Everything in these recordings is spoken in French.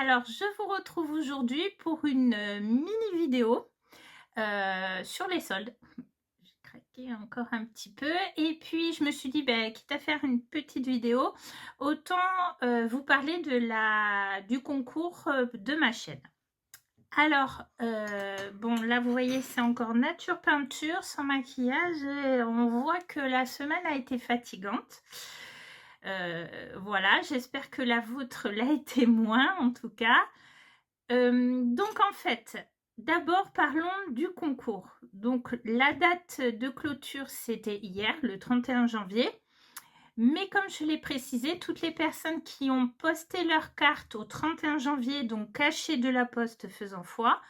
Alors, je vous retrouve aujourd'hui pour une mini vidéo sur les soldes. J'ai craqué encore un petit peu et puis je me suis dit, quitte à faire une petite vidéo, autant vous parler du concours de ma chaîne. Alors, bon, là vous voyez, c'est encore nature peinture, sans maquillage, et on voit que la semaine a été fatigante. Voilà, j'espère que la vôtre l'a été moins en tout cas. Donc en fait, d'abord parlons du concours. Donc la date de clôture, c'était hier, le 31 janvier. Mais comme je l'ai précisé, toutes les personnes qui ont posté leur carte au 31 janvier, donc cachées de la poste faisant foi,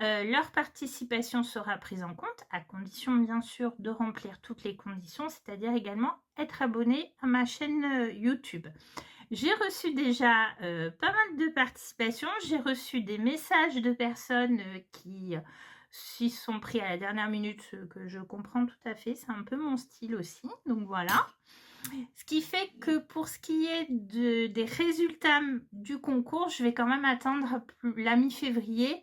leur participation sera prise en compte, à condition bien sûr de remplir toutes les conditions, c'est-à-dire également être abonné à ma chaîne YouTube. J'ai reçu déjà pas mal de participations, j'ai reçu des messages de personnes qui s'y sont pris à la dernière minute, ce que je comprends tout à fait, c'est un peu mon style aussi, donc voilà. Ce qui fait que pour ce qui est des résultats du concours, je vais quand même attendre la mi-février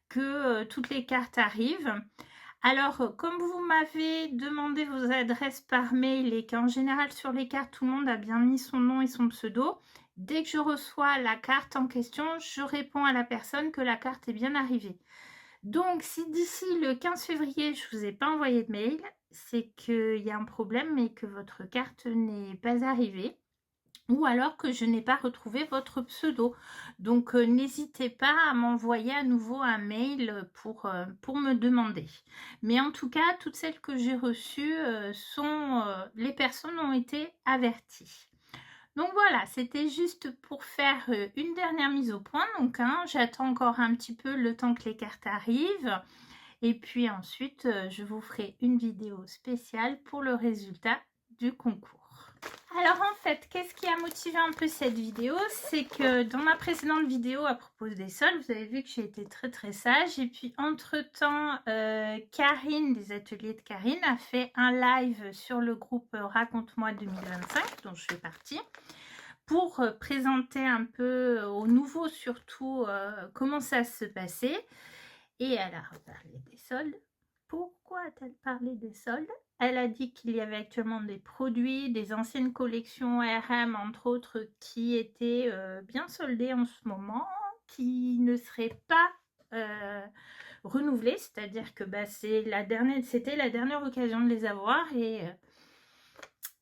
que toutes les cartes arrivent. Alors, comme vous m'avez demandé vos adresses par mail et qu'en général sur les cartes, tout le monde a bien mis son nom et son pseudo, dès que je reçois la carte en question, je réponds à la personne que la carte est bien arrivée. Donc, si d'ici le 15 février, je ne vous ai pas envoyé de mail, c'est qu'il y a un problème et que votre carte n'est pas arrivée. Ou alors que je n'ai pas retrouvé votre pseudo. Donc, n'hésitez pas à m'envoyer à nouveau un mail pour me demander. Mais en tout cas, toutes celles que j'ai reçues, les personnes ont été averties. Donc voilà, c'était juste pour faire une dernière mise au point. Donc, j'attends encore un petit peu le temps que les cartes arrivent. Et puis ensuite, je vous ferai une vidéo spéciale pour le résultat du concours. Alors en fait, qu'est-ce qui a motivé un peu cette vidéo? C'est que dans ma précédente vidéo à propos des soldes, vous avez vu que j'ai été très sage. Et puis entre-temps, Karine, des ateliers de Karine, a fait un live sur le groupe Raconte-moi 2025, dont je fais partie, pour présenter un peu aux nouveaux surtout comment ça se passait. Et elle a reparlé des soldes. Pourquoi a-t-elle parlé des soldes? Elle a dit qu'il y avait actuellement des produits, des anciennes collections RM, entre autres, qui étaient bien soldés en ce moment, qui ne seraient pas renouvelés. C'est-à-dire que c'était la dernière occasion de les avoir. Et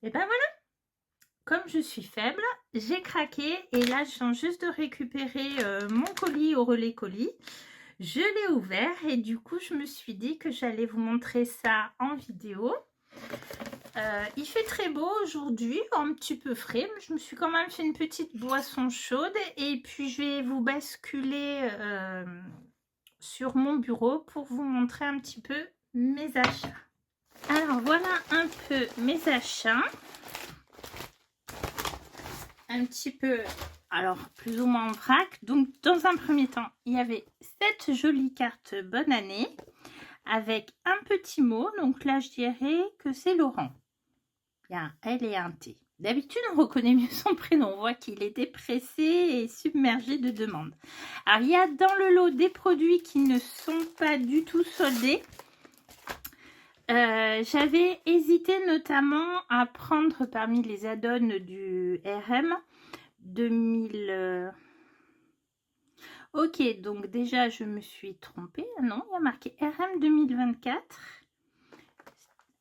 ben voilà, comme je suis faible, j'ai craqué. Et là, je viens juste de récupérer mon colis au relais colis. Je l'ai ouvert et du coup, je me suis dit que j'allais vous montrer ça en vidéo. Il fait très beau aujourd'hui, un petit peu frais, mais je me suis quand même fait une petite boisson chaude et puis je vais vous basculer sur mon bureau pour vous montrer un petit peu mes achats. Alors voilà un peu mes achats. Un petit peu, alors plus ou moins en vrac. Donc dans un premier temps, il y avait cette jolie carte bonne année avec un petit mot. Donc là, je dirais que c'est Laurent. Il y a un L et un T. D'habitude, on reconnaît mieux son prénom. On voit qu'il était pressé et submergé de demandes. Alors, il y a dans le lot des produits qui ne sont pas du tout soldés. J'avais hésité notamment à prendre parmi les add-ons du RM 2000... Ok, donc déjà, je me suis trompée. Non, il y a marqué RM 2024.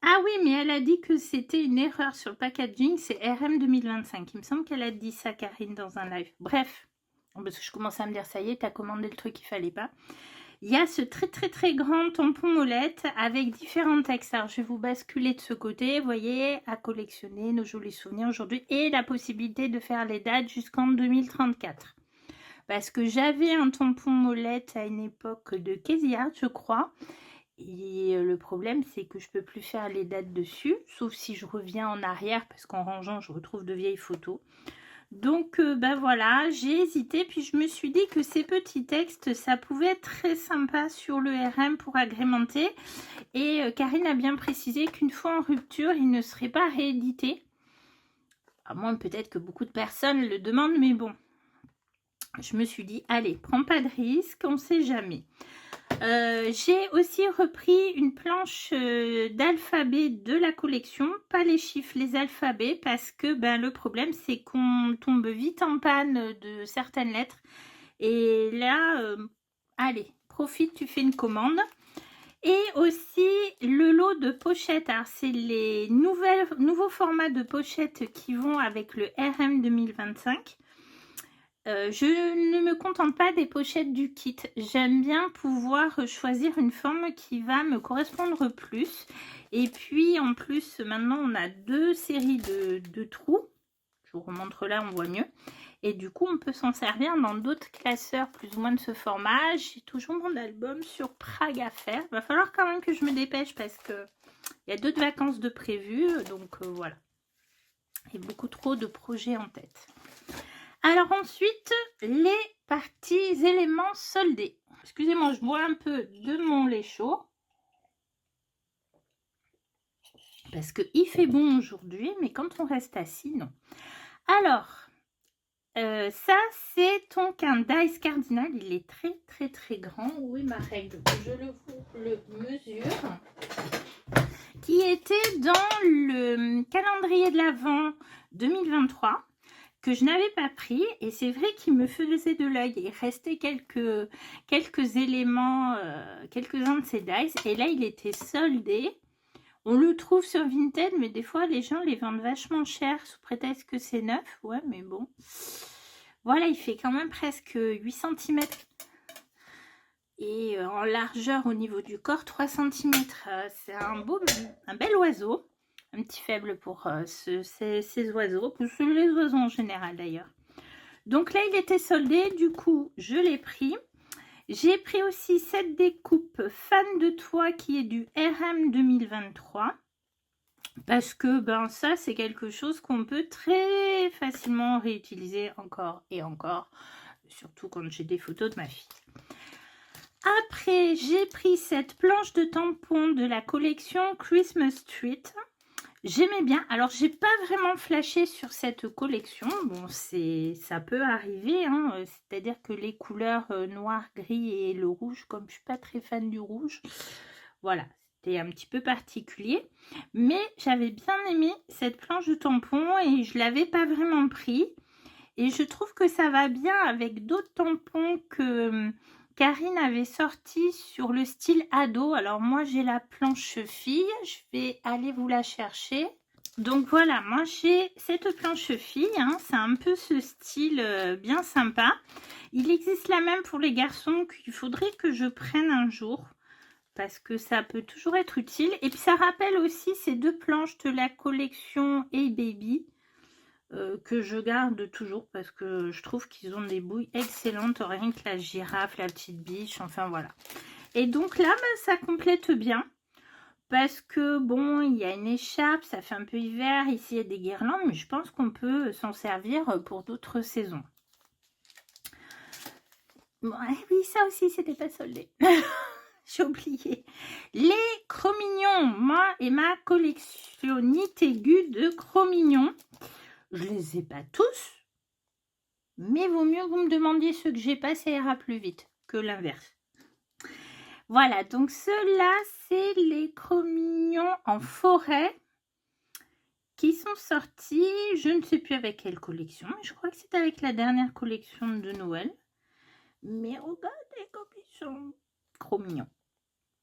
Ah oui, mais elle a dit que c'était une erreur sur le packaging, c'est RM 2025. Il me semble qu'elle a dit ça, Karine, dans un live. Bref, parce que je commençais à me dire, ça y est, t'as commandé le truc qu'il fallait pas. Il y a ce très grand tampon molette avec différents textes. Alors, je vais vous basculer de ce côté, vous voyez, à collectionner nos jolis souvenirs aujourd'hui et la possibilité de faire les dates jusqu'en 2034. Parce que j'avais un tampon molette à une époque de Casey Art, je crois. Et le problème, c'est que je peux plus faire les dates dessus, sauf si je reviens en arrière, parce qu'en rangeant, je retrouve de vieilles photos. Donc, voilà, j'ai hésité, puis je me suis dit que ces petits textes, ça pouvait être très sympa sur le RM pour agrémenter. Et Karine a bien précisé qu'une fois en rupture, il ne serait pas réédité. À moins peut-être que beaucoup de personnes le demandent, mais bon. je me suis dit, allez, prends pas de risque, on sait jamais. J'ai aussi repris une planche d'alphabet de la collection, pas les chiffres, les alphabets, parce que ben, le problème c'est qu'on tombe vite en panne de certaines lettres. Et là, allez, profite, tu fais une commande. Et aussi le lot de pochettes, alors c'est les nouveaux formats de pochettes qui vont avec le RM 2025. Je ne me contente pas des pochettes du kit, j'aime bien pouvoir choisir une forme qui va me correspondre plus. Et puis en plus maintenant on a 2 séries de trous, je vous remontre là, on voit mieux. Et du coup on peut s'en servir dans d'autres classeurs plus ou moins de ce format. J'ai toujours mon album sur Prague à faire, il va falloir quand même que je me dépêche parce que il y a d'autres vacances de prévues, donc voilà. Il y a beaucoup trop de projets en tête. Alors ensuite, les parties éléments soldés. Excusez-moi, je bois un peu de mon lait chaud. Parce qu'il fait bon aujourd'hui, mais quand on reste assis, non. Alors, ça c'est donc un dice cardinal. Il est très grand. Où est ma règle? Je le mesure. Qui était dans le calendrier de l'Avent 2023. Que je n'avais pas pris, et c'est vrai qu'il me faisait de l'œil. Il restait quelques éléments, quelques-uns de ces dice, et là il était soldé. On le trouve sur Vinted, mais des fois les gens les vendent vachement cher sous prétexte que c'est neuf. Ouais, mais bon, voilà, il fait quand même presque 8 cm et en largeur au niveau du corps 3 cm. C'est un bel oiseau. Un petit faible pour ces oiseaux, pour les oiseaux en général d'ailleurs. Donc là, il était soldé, du coup, je l'ai pris. J'ai pris aussi cette découpe Fan de toi qui est du RM 2023. Parce que ben ça, c'est quelque chose qu'on peut très facilement réutiliser encore et encore. Surtout quand j'ai des photos de ma fille. Après, j'ai pris cette planche de tampon de la collection Christmas Street. J'aimais bien. Alors, j'ai pas vraiment flashé sur cette collection. Bon, ça peut arriver, hein. C'est-à-dire que les couleurs noir, gris et le rouge, comme je suis pas très fan du rouge, voilà, c'était un petit peu particulier. Mais j'avais bien aimé cette planche de tampon et je l'avais pas vraiment pris. Et je trouve que ça va bien avec d'autres tampons que Karine avait sorti sur le style ado. Alors moi j'ai la planche fille, je vais aller vous la chercher. Donc voilà, moi j'ai cette planche fille, hein, c'est un peu ce style bien sympa. Il existe la même pour les garçons qu'il faudrait que je prenne un jour. Parce que ça peut toujours être utile. Et puis ça rappelle aussi ces 2 planches de la collection Hey Baby. Que je garde toujours parce que je trouve qu'ils ont des bouilles excellentes, rien que la girafe, la petite biche, enfin voilà. Et donc là, bah, ça complète bien parce que bon, il y a une écharpe, ça fait un peu hiver, ici il y a des guirlandes, mais je pense qu'on peut s'en servir pour d'autres saisons. Bon, oui, ça aussi, c'était pas soldé. J'ai oublié. Les Cro-Mignons, moi et ma collectionnite aiguë de Cro-Mignons. Je les ai pas tous, mais vaut mieux que vous me demandiez ceux que j'ai pas, ça ira plus vite que l'inverse. Voilà, donc ceux-là, c'est les Cro-Mignons en forêt qui sont sortis, je ne sais plus avec quelle collection, mais je crois que c'est avec la dernière collection de Noël. Mais regardez comme ils sont Cro-Mignons,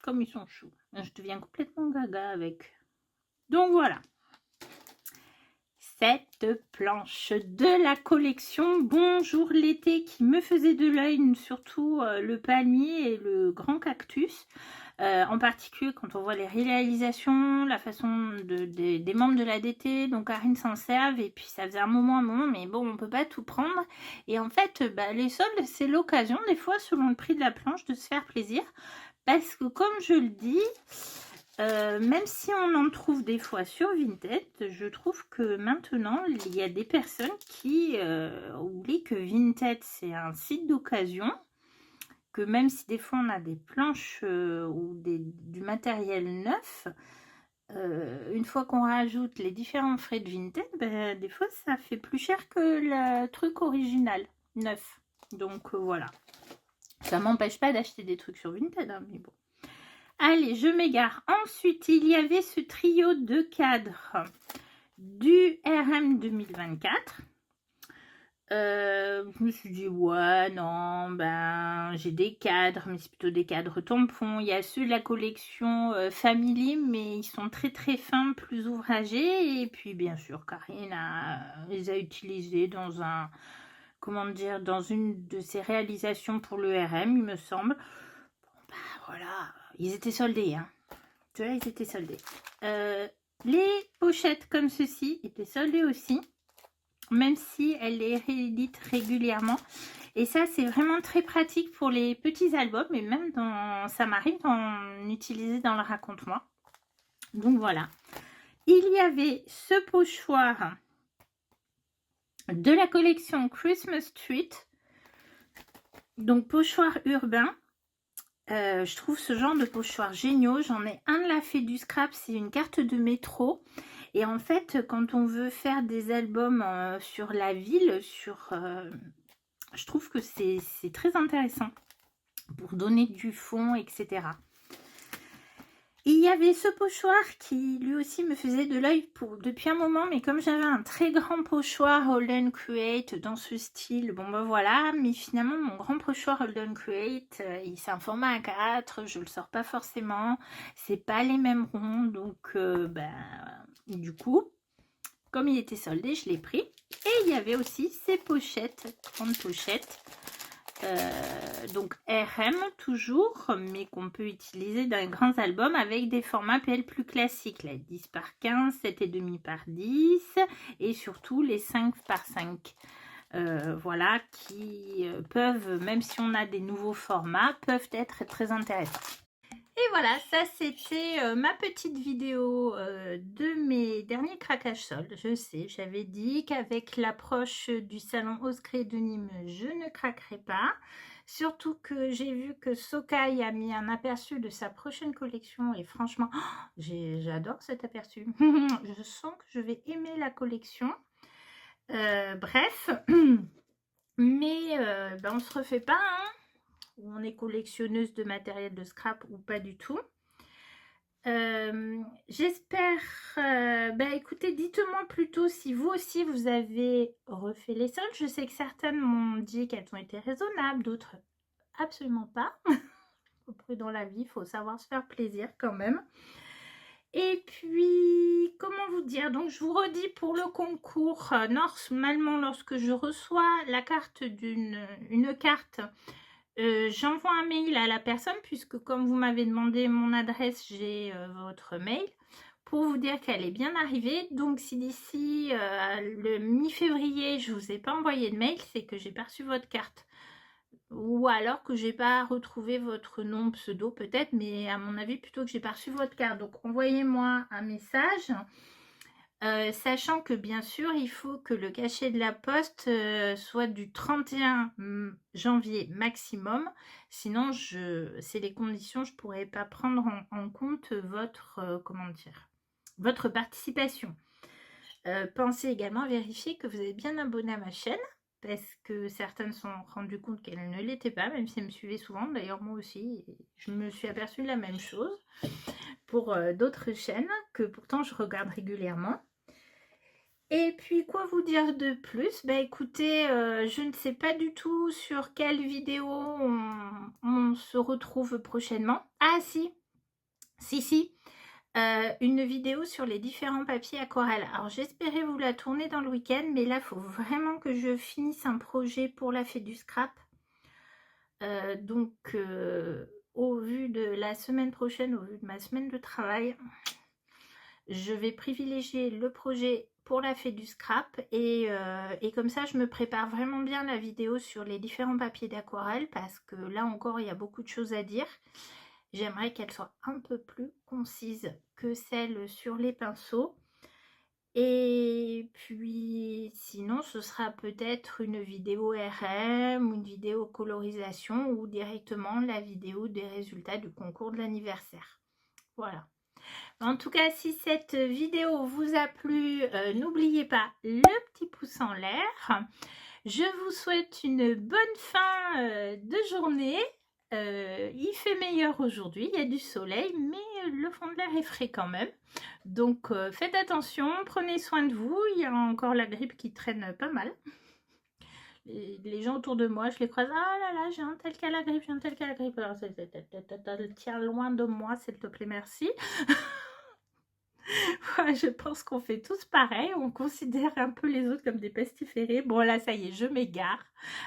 comme ils sont choux. Je deviens complètement gaga avec. Donc voilà. Cette planche de la collection Bonjour l'été qui me faisait de l'œil, surtout le palmier et le grand cactus. En particulier quand on voit les réalisations, la façon des membres de la DT, donc Karine s'en serve et puis ça faisait un moment, mais bon on peut pas tout prendre. Et en fait bah, les soldes c'est l'occasion des fois selon le prix de la planche de se faire plaisir. Parce que comme je le dis... même si on en trouve des fois sur Vinted, je trouve que maintenant, il y a des personnes qui oublient que Vinted, c'est un site d'occasion, que même si des fois on a des planches ou du matériel neuf, une fois qu'on rajoute les différents frais de Vinted, ben, des fois ça fait plus cher que le truc original, neuf. Donc voilà. Ça m'empêche pas d'acheter des trucs sur Vinted, hein, mais bon. Allez, je m'égare. Ensuite, il y avait ce trio de cadres du RM 2024. Je me suis dit, ouais, non, ben, j'ai des cadres, mais c'est plutôt des cadres tampons. Il y a ceux de la collection Family, mais ils sont très très fins, plus ouvragés. Et puis, bien sûr, Karine les a utilisés dans un, comment dire, dans une de ses réalisations pour le RM, il me semble. Bon, ben, voilà, ils étaient soldés, hein. Tu vois, ils étaient soldés. Les pochettes comme ceci étaient soldées aussi, même si elle les réédite régulièrement. Et ça, c'est vraiment très pratique pour les petits albums, et même ça m'arrive d'en utiliser dans le raconte-moi. Donc voilà. Il y avait ce pochoir de la collection Christmas Treat, donc pochoir urbain. Je trouve ce genre de pochoir géniaux. J'en ai un de la Fée du Scrap, c'est une carte de métro. Et en fait, quand on veut faire des albums sur la ville, je trouve que c'est très intéressant pour donner du fond, etc. Il y avait ce pochoir qui lui aussi me faisait de l'œil depuis un moment, mais comme j'avais un très grand pochoir Hold & Create dans ce style, bon ben voilà, mais finalement mon grand pochoir Hold & Create, c'est un format A4, je le sors pas forcément, c'est pas les mêmes ronds, donc du coup, comme il était soldé, je l'ai pris. Et il y avait aussi ces pochettes, grandes pochettes, donc RM toujours, mais qu'on peut utiliser dans les grands albums avec des formats PL plus classiques, là, 10 par 15, 7,5 par 10 et surtout les 5 par 5. Voilà, qui peuvent, même si on a des nouveaux formats, peuvent être très intéressants. Et voilà, ça c'était ma petite vidéo de mes derniers craquages soldes. Je sais, j'avais dit qu'avec l'approche du salon Oscré de Nîmes, je ne craquerai pas. Surtout que j'ai vu que Sokai a mis un aperçu de sa prochaine collection et franchement, j'adore cet aperçu. Je sens que je vais aimer la collection. Bref, mais on se refait pas, hein. On est collectionneuse de matériel de scrap ou pas du tout. J'espère, écoutez, dites-moi plutôt si vous aussi vous avez refait les soldes. Je sais que certaines m'ont dit qu'elles ont été raisonnables, d'autres absolument pas. Dans la vie, il faut savoir se faire plaisir quand même. Et puis, comment vous dire, donc je vous redis pour le concours, normalement lorsque je reçois la carte une carte, j'envoie un mail à la personne, puisque comme vous m'avez demandé mon adresse, j'ai votre mail, pour vous dire qu'elle est bien arrivée. Donc si d'ici le mi-février, je ne vous ai pas envoyé de mail, c'est que j'ai pas reçu votre carte. Ou alors que j'ai pas retrouvé votre nom pseudo peut-être, mais à mon avis plutôt que j'ai pas reçu votre carte. Donc envoyez-moi un message. Sachant que bien sûr il faut que le cachet de la poste soit du 31 janvier maximum, sinon c'est les conditions, je pourrais pas prendre en compte votre votre participation. Pensez également à vérifier que vous êtes bien abonné à ma chaîne, parce que certaines se sont rendues compte qu'elles ne l'étaient pas, même si elles me suivaient souvent. D'ailleurs moi aussi, je me suis aperçue de la même chose pour d'autres chaînes que pourtant je regarde régulièrement. Et puis quoi vous dire de plus? Écoutez, je ne sais pas du tout sur quelle vidéo on se retrouve prochainement. Ah si, une vidéo sur les différents papiers aquarelles. Alors j'espérais vous la tourner dans le week-end, mais là il faut vraiment que je finisse un projet pour la Fée du Scrap. Donc au vu de la semaine prochaine, au vu de ma semaine de travail, je vais privilégier le projet pour la Fée du Scrap et comme ça je me prépare vraiment bien la vidéo sur les différents papiers d'aquarelle, parce que là encore il y a beaucoup de choses à dire. J'aimerais qu'elle soit un peu plus concise que celle sur les pinceaux. Et puis sinon ce sera peut-être une vidéo RM ou une vidéo colorisation ou directement la vidéo des résultats du concours de l'anniversaire. Voilà. En tout cas, si cette vidéo vous a plu, n'oubliez pas le petit pouce en l'air. Je vous souhaite une bonne fin de journée. Il fait meilleur aujourd'hui, il y a du soleil, mais le fond de l'air est frais quand même. Donc faites attention, prenez soin de vous. Il y a encore la grippe qui traîne pas mal. Les gens autour de moi, je les croise. Ah là là, j'ai un tel qui a la grippe, j'ai un tel qui a la grippe. Alors, tiens loin de moi, s'il te plaît, merci. Ouais, je pense qu'on fait tous pareil. On considère un peu les autres comme des pestiférés. Bon, là, ça y est, je m'égare.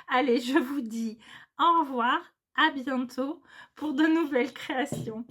Allez, je vous dis au revoir. À bientôt pour de nouvelles créations.